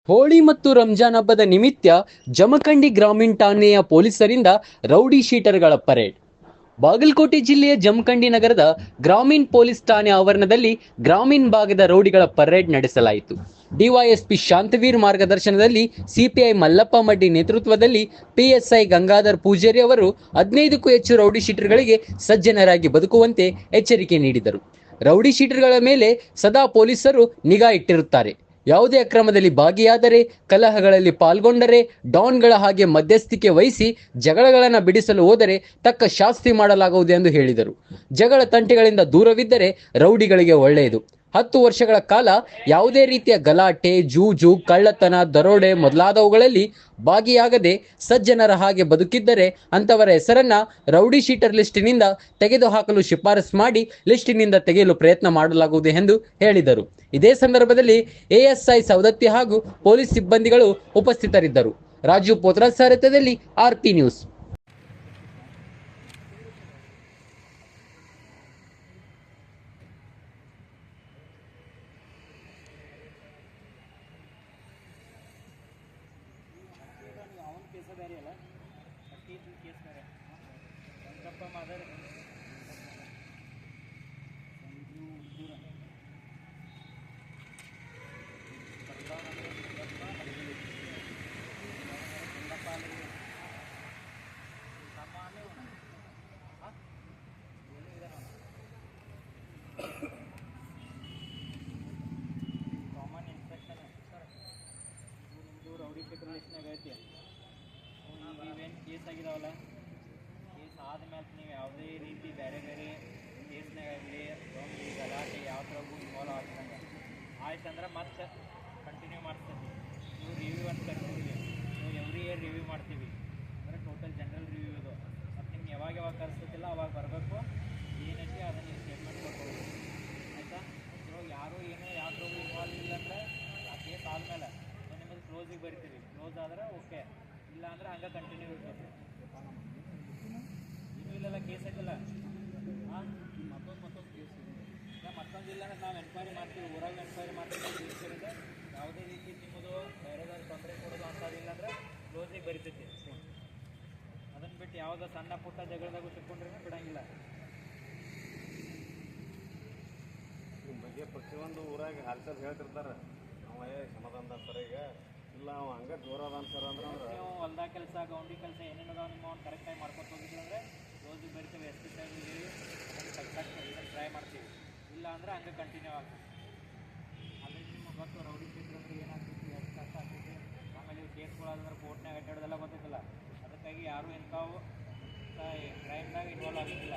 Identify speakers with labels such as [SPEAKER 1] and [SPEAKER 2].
[SPEAKER 1] ಹೋಳಿ ಮತ್ತು ರಂಜಾನ್ ಹಬ್ಬದ ನಿಮಿತ್ತ ಜಮಖಂಡಿ ಗ್ರಾಮೀಣ ಠಾಣೆಯ ಪೊಲೀಸರಿಂದ ರೌಡಿ ಶೀಟರ್ಗಳ ಪರೇಡ್. ಬಾಗಲಕೋಟೆ ಜಿಲ್ಲೆಯ ಜಮಖಂಡಿ ನಗರದ ಗ್ರಾಮೀಣ ಪೊಲೀಸ್ ಠಾಣೆ ಆವರಣದಲ್ಲಿ ಗ್ರಾಮೀಣ ಭಾಗದ ರೌಡಿಗಳ ಪರೇಡ್ ನಡೆಸಲಾಯಿತು. ಡಿವೈಎಸ್ಪಿ ಶಾಂತವೀರ್ ಮಾರ್ಗದರ್ಶನದಲ್ಲಿ ಸಿಪಿಐ ಮಲ್ಲಪ್ಪ ಮಡ್ಡಿ ನೇತೃತ್ವದಲ್ಲಿ ಪಿಎಸ್ಐ ಗಂಗಾಧರ್ ಪೂಜಾರಿ ಅವರು 15ಕ್ಕೂ ಹೆಚ್ಚು ರೌಡಿ ಶೀಟರ್ಗಳಿಗೆ ಸಜ್ಜನರಾಗಿ ಬದುಕುವಂತೆ ಎಚ್ಚರಿಕೆ ನೀಡಿದರು. ರೌಡಿ ಶೀಟರ್ಗಳ ಮೇಲೆ ಸದಾ ಪೊಲೀಸರು ನಿಗಾ ಇಟ್ಟಿರುತ್ತಾರೆ. ಯಾವುದೇ ಅಕ್ರಮದಲ್ಲಿ ಭಾಗಿಯಾದರೆ, ಕಲಹಗಳಲ್ಲಿ ಪಾಲ್ಗೊಂಡರೆ, ಡಾನ್ಗಳ ಹಾಗೆ ಮಧ್ಯಸ್ಥಿಕೆ ವಹಿಸಿ ಜಗಳಗಳನ್ನು ಬಿಡಿಸಲು ಹೋದರೆ ತಕ್ಕ ಶಾಸ್ತಿ ಮಾಡಲಾಗುವುದು ಎಂದು ಹೇಳಿದರು. ಜಗಳ ತಂಟೆಗಳಿಂದ ದೂರವಿದ್ದರೆ ರೌಡಿಗಳಿಗೆ ಒಳ್ಳೆಯದು. 10 ವರ್ಷಗಳ ಕಾಲ ಯಾವುದೇ ರೀತಿಯ ಗಲಾಟೆ, ಜೂಜು, ಕಳ್ಳತನ, ದರೋಡೆ ಮೊದಲಾದವುಗಳಲ್ಲಿ ಭಾಗಿಯಾಗದೆ ಸಜ್ಜನರ ಹಾಗೆ ಬದುಕಿದ್ದರೆ ಅಂತವರ ಹೆಸರನ್ನ ರೌಡಿ ಶೀಟರ್ ಲಿಸ್ಟಿನಿಂದ ತೆಗೆದುಹಾಕಲು ಶಿಫಾರಸು ಮಾಡಿ ಲಿಸ್ಟಿನಿಂದ ತೆಗೆಯಲು ಪ್ರಯತ್ನ ಮಾಡಲಾಗುವುದು ಎಂದು ಹೇಳಿದರು. ಇದೇ ಸಂದರ್ಭದಲ್ಲಿ ಎಎಸ್ಐ ಸವದತ್ತಿ ಹಾಗೂ ಪೊಲೀಸ್ ಸಿಬ್ಬಂದಿಗಳು ಉಪಸ್ಥಿತರಿದ್ದರು. ರಾಜು ಪೋತ್ರಾ ಸಾರಥ್ಯದಲ್ಲಿ ಆರ್ಪಿ ನ್ಯೂಸ್.
[SPEAKER 2] ಕೇಸ ಬೇರೆ ಅಲ್ಲ ಕೇಸ್ ಬೇರೆ ವೆಂಕಪ್ಪ ಮಾದರ್ ಕಾಮನ್ ಇನ್ಸ್ಪೆಕ್ಷನ್ ನಿಮ್ಮದು ರೌಡಿ ಶೀಟರ್ ಲಿಸ್ಟ್ನಾಗ ಐತಿ. ಇವೇನು ಕೇಸ್ ಆಗಿದಾವಲ್ಲ, ಕೇಸ್ ಆದಮೇಲೆ ನೀವು ಯಾವುದೇ ರೀತಿ ಬೇರೆ ಬೇರೆ ಕೇಸ್ನಾಗ ಆಗಲಿ ದೊಂಬಿ ಗಲಾಟೆ ಯಾವ ಥರಗೂ ಇನ್ವಾಲ್ವ್ ಆಗ್ತಂಗೆ ಆಯ್ತಂದ್ರೆ ಮತ್ತೆ ಕಂಟಿನ್ಯೂ ಮಾಡ್ತೀವಿ. ನೀವು ರಿವ್ಯೂ ಅಂತ ಕರ್ತೀವಿ, ನೀವು ಎವ್ರಿ ಇಯರ್ ರಿವ್ಯೂ ಮಾಡ್ತೀವಿ. ಅಂದರೆ ಟೋಟಲ್ ಜನರಲ್ ರಿವ್ಯೂ ಇದು. ಮತ್ತು ನಿಮ್ಗೆ ಯಾವಾಗ ಕಳಿಸ್ತಿಲ್ಲ ಅವಾಗ ಬರಬೇಕು, ಏನೈತಿ ಅದನ್ನು ಸ್ಟೇಟ್ಮೆಂಟ್ ಕೊಡ್ಬೋದು. ಆಯಿತಾ? ಇವಾಗ ಯಾರೂ ಏನೋ ಯಾವ ಥರಗೂ ಇನ್ವಾಲ್ವ್ ಇಲ್ಲ ಅಂದರೆ ಆ ಕೇಸ್ ಆದಮೇಲೆ ನಿಮ್ಮದು ಕ್ಲೋಸಿಗೆ ಬರಿತೀವಿ. ಕ್ಲೋಸ್ ಆದರೆ ಓಕೆ, ಇಲ್ಲ ಅಂದ್ರೆ ಹಂಗೆ ಕಂಟಿನ್ಯೂ ಇರ್ತದೆ. ಇನ್ನೂ ಇಲ್ಲೆಲ್ಲ ಕೇಸ್ ಐತಲ್ಲ, ಹಾಂ ಮತ್ತೊಂದು ಕೇಸ್ ಈಗ ಮತ್ತೊಂದು ಇಲ್ಲ ಅಂದ್ರೆ ನಾವು ಎನ್ಕ್ವೈರಿ ಮಾಡ್ತೀವಿ, ಊರಾಗ ಎನ್ಕ್ವೈರಿ ಮಾಡ್ತೀವಿ. ಕೇಸ್ಗಳಿಂದ ಯಾವುದೇ ರೀತಿ ನಿಮ್ಮದು ಬೇರೆದಾದ್ರು ತೊಂದರೆ ಕೊಡೋದು ಅಂಥದ್ದಿಲ್ಲ ಅಂದರೆ ಕ್ಲೋಸಿಗೆ ಬರಿತೈತಿ. ಅದನ್ನು ಬಿಟ್ಟು ಯಾವುದೋ ಸಣ್ಣ ಪುಟ್ಟ ಜಗಳದಾಗೂ ಸಿಕ್ಕೊಂಡ್ರೆ ಬಿಡೋಂಗಿಲ್ಲ.
[SPEAKER 3] ನಿಮ್ಮ ಬಗ್ಗೆ ಪ್ರತಿಯೊಂದು ಊರಾಗ ಹಾಲ್ಸಲ್ ಹೇಳ್ತಿರ್ತಾರೆ, ನಾವು ಸಮಾಧಾನದ ಸರ್ ಈಗ ಇಲ್ಲ ಅವ ಹಂಗೆ ಜೋರ ಅದಾನ ಸರ್ ಅಂದ್ರೆ
[SPEAKER 2] ನೀವು ಹೊಲ್ದಾಗ ಕೆಲಸ, ಗೌಂಡಿ ಕೆಲಸ ಏನೇನು ಅದಾವ ನಿಮ್ಮ ಅವ್ನು ಕರೆಕ್ಟಾಗಿ ಮಾಡ್ಕೊತ ಹೋಗಿದ್ರೆ ಅಂದರೆ ಕ್ಲೋಸಿಗೆ ಬರಿತೀವಿ. ಎಷ್ಟು ಟೈಮ್ ಹೇಳಿ ಅದನ್ನು ಕಲ್ಸಕ್ಕೆ ಇದನ್ನು ಟ್ರೈ ಮಾಡ್ತೀವಿ. ಇಲ್ಲ ಅಂದರೆ ಹಂಗೆ ಕಂಟಿನ್ಯೂ ಆಗ್ತದೆ. ಆಮೇಲೆ ನಿಮ್ಗೆ ಗೊತ್ತು ರೌಡಿ ಶೀಟರ್ ಅಂದ್ರೆ ಏನಾಗ್ತೈತಿ, ಎಷ್ಟು ಕಷ್ಟ ಆಗ್ತೈತಿ. ಆಮೇಲೆ ಇವು ಕೇಸ್ಗಳಾದ್ರೆ ಕೋರ್ಟ್ನಾಗ ಅಡ್ಡಾಡೋದೆಲ್ಲ ಗೊತ್ತೈತಲ್ಲ, ಅದಕ್ಕಾಗಿ ಯಾರೂ ಇಂಥವು ಕ್ರೈಮ್ನಾಗ ಇನ್ವಾಲ್ವ್ ಆಗಿಲ್ಲ.